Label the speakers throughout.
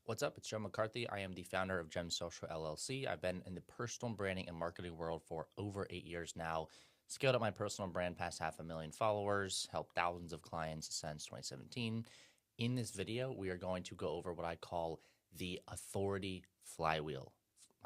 Speaker 1: What's up? It's Joe McCarthy. I am the founder of Gem Social LLC. I've been in the personal branding and marketing world for over 8 years now. Scaled up my personal brand past 500,000 followers, helped thousands of clients since 2017. In this video, we are going to go over what I call the authority flywheel.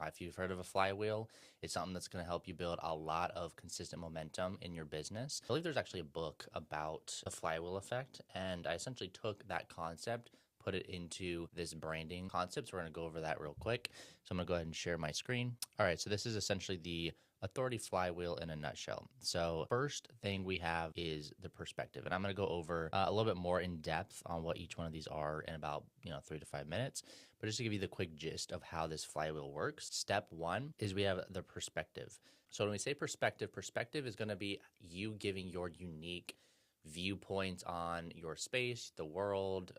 Speaker 1: If you've heard of a flywheel, it's something that's going to help you build a lot of consistent momentum in your business. I believe there's actually a book about the flywheel effect, and I essentially took that concept, put it into this branding concept. So we're going to go over that real quick. So I'm going to go ahead and share my screen. All right, so this is essentially the authority flywheel in a nutshell. So first thing we have is the perspective, and I'm going to go over a little bit more in depth on what each one of these are in about 3 to 5 minutes. But just to give you the quick gist of how this flywheel works, step one is we have the perspective. So when we say perspective, perspective is going to be you giving your unique viewpoints on your space, the world,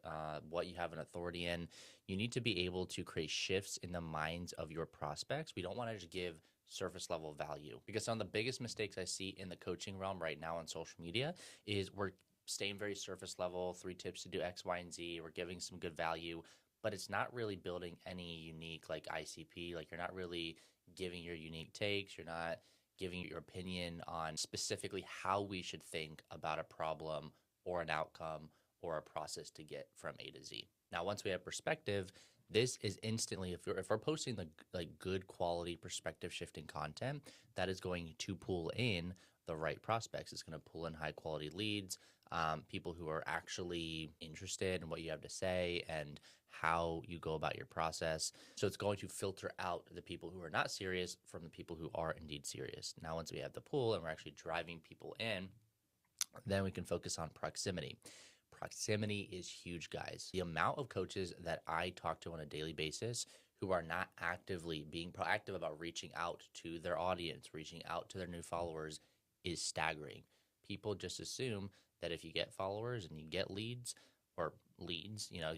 Speaker 1: what you have an authority in. You need to be able to create shifts in the minds of your prospects. We don't want to just give surface level value, because some of the biggest mistakes I see in the coaching realm right now on social media is we're staying very surface level, 3 tips to do X, Y, and Z. We're giving some good value, but it's not really building any unique like ICP. Like, you're not really giving your unique takes. You're not giving your opinion on specifically how we should think about a problem or an outcome or a process to get from A to Z. Now, once we have perspective, this is instantly, if we're posting the good quality perspective shifting content, that is going to pull in the right prospects. It's going to pull in high quality leads, people who are actually interested in what you have to say and how you go about your process. So it's going to filter out the people who are not serious from the people who are indeed serious. Now, once we have the pull and we're actually driving people in, then we can focus on proximity. Proximity is huge, guys. The amount of coaches that I talk to on a daily basis who are not actively being proactive about reaching out to their audience, reaching out to their new followers is staggering. People just assume that if you get followers and you get leads,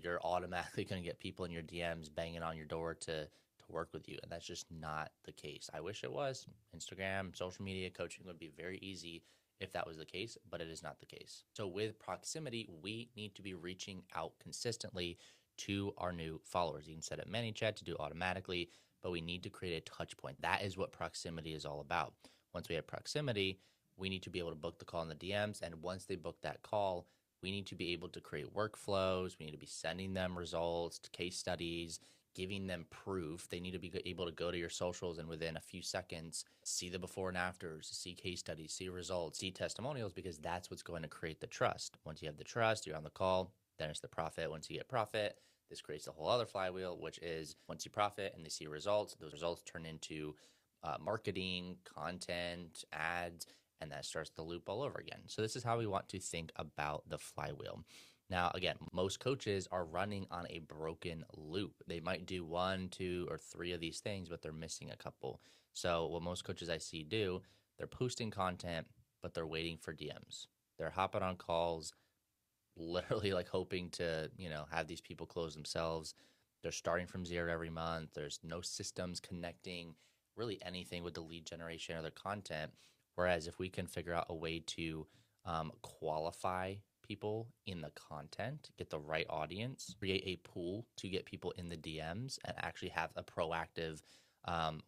Speaker 1: you're automatically going to get people in your DMs banging on your door to work with you. And that's just not the case. I wish it was. Instagram, social media, coaching would be very easy if that was the case, but it is not the case. So with proximity, we need to be reaching out consistently to our new followers. You can set up ManyChat to do automatically, but we need to create a touch point. That is what proximity is all about. Once we have proximity, we need to be able to book the call in the DMs. And once they book that call, we need to be able to create workflows. We need to be sending them results, case studies, giving them proof. They need to be able to go to your socials and within a few seconds see the before and afters, see case studies, see results, see testimonials, because that's what's going to create the trust. Once you have the trust, you're on the call, then it's the profit. Once you get profit, this creates a whole other flywheel, which is once you profit and they see results, those results turn into marketing, content, ads, and that starts the loop all over again. So this is how we want to think about the flywheel. Now, again, most coaches are running on a broken loop. They might do 1, 2, or 3 of these things, but they're missing a couple. So what most coaches I see do, they're posting content, but they're waiting for DMs. They're hopping on calls, literally like hoping to, have these people close themselves. They're starting from zero every month. There's no systems connecting really anything with the lead generation or the content. Whereas if we can figure out a way to qualify people in the content, get the right audience, create a pool to get people in the DMs, and actually have a proactive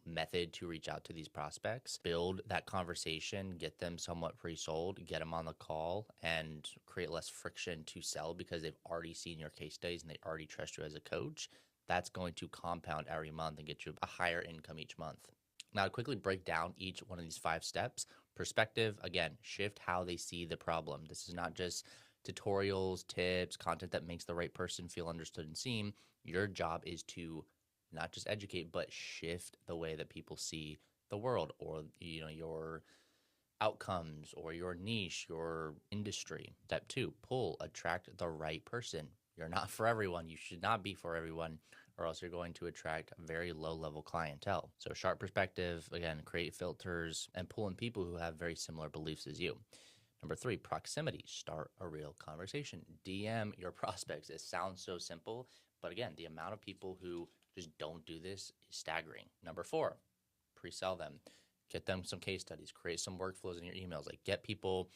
Speaker 1: method to reach out to these prospects, build that conversation, get them somewhat pre-sold, get them on the call, and create less friction to sell because they've already seen your case studies and they already trust you as a coach. That's going to compound every month and get you a higher income each month. Now, to quickly break down each one of these 5 steps. Perspective, again, shift how they see the problem. This is not just tutorials, tips, content that makes the right person feel understood and seen. Your job is to not just educate, but shift the way that people see the world or, your outcomes or your niche, your industry. Step 2, pull, attract the right person. You're not for everyone. You should not be for everyone, or else you're going to attract very low-level clientele. So sharp perspective, again, create filters and pull in people who have very similar beliefs as you. Number 3, proximity. Start a real conversation. DM your prospects. It sounds so simple, but again, the amount of people who just don't do this is staggering. Number 4, pre-sell them. Get them some case studies. Create some workflows in your emails. Like, get people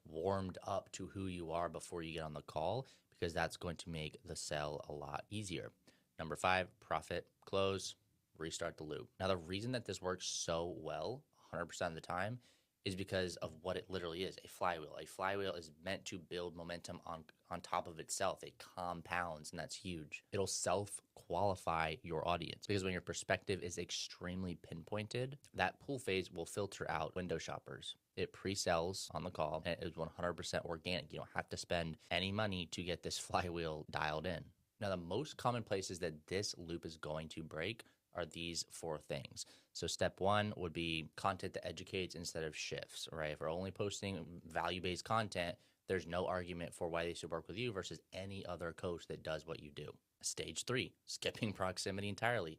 Speaker 1: warmed up to who you are before you get on the call, because that's going to make the sell a lot easier. Number 5, profit, close, restart the loop. Now, the reason that this works so well 100% of the time is because of what it literally is, a flywheel. A flywheel is meant to build momentum on top of itself. It compounds, and that's huge. It'll self-qualify your audience because when your perspective is extremely pinpointed, that pull phase will filter out window shoppers. It pre-sells on the call, and it is 100% organic. You don't have to spend any money to get this flywheel dialed in. Now, the most common places that this loop is going to break are these 4 things. So step 1 would be content that educates instead of shifts, right? If we're only posting value-based content, there's no argument for why they should work with you versus any other coach that does what you do. Stage 3, skipping proximity entirely.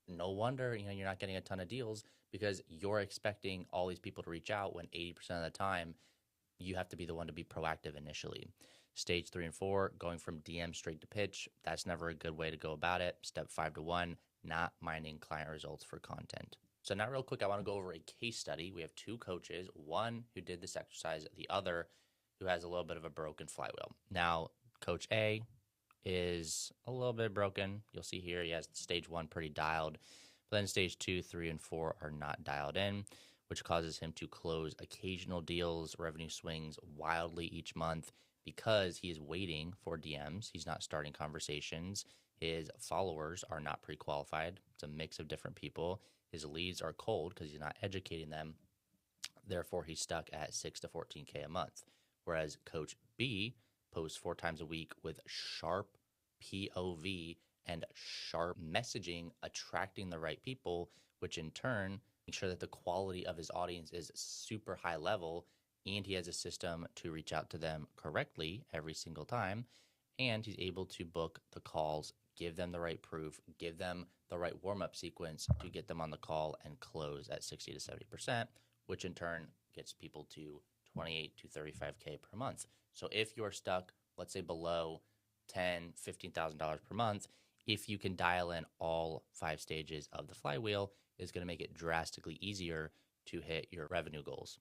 Speaker 1: No wonder, you're not getting a ton of deals because you're expecting all these people to reach out when 80% of the time you have to be the one to be proactive initially. Stage 3 and 4, going from DM straight to pitch. That's never a good way to go about it. Step 5 to 1, not mining client results for content. So now real quick, I want to go over a case study. We have 2 coaches, one who did this exercise, the other who has a little bit of a broken flywheel. Now, Coach A is a little bit broken. You'll see here he has stage 1 pretty dialed, but then stage 2, 3, and 4 are not dialed in, which causes him to close occasional deals, revenue swings wildly each month because he is waiting for DMs. He's not starting conversations. His followers are not pre-qualified. It's a mix of different people. His leads are cold because he's not educating them. Therefore, he's stuck at 6 to 14K a month. Whereas Coach B posts 4 times a week with sharp POV and sharp messaging, attracting the right people, which in turn makes sure that the quality of his audience is super high level, and he has a system to reach out to them correctly every single time, and he's able to book the calls, give them the right proof, give them the right warm-up sequence to get them on the call and close at 60 to 70%, which in turn gets people to 28 to 35K per month. So if you're stuck, let's say below $10,000, $15,000 per month, if you can dial in all 5 stages of the flywheel, it's going to make it drastically easier to hit your revenue goals.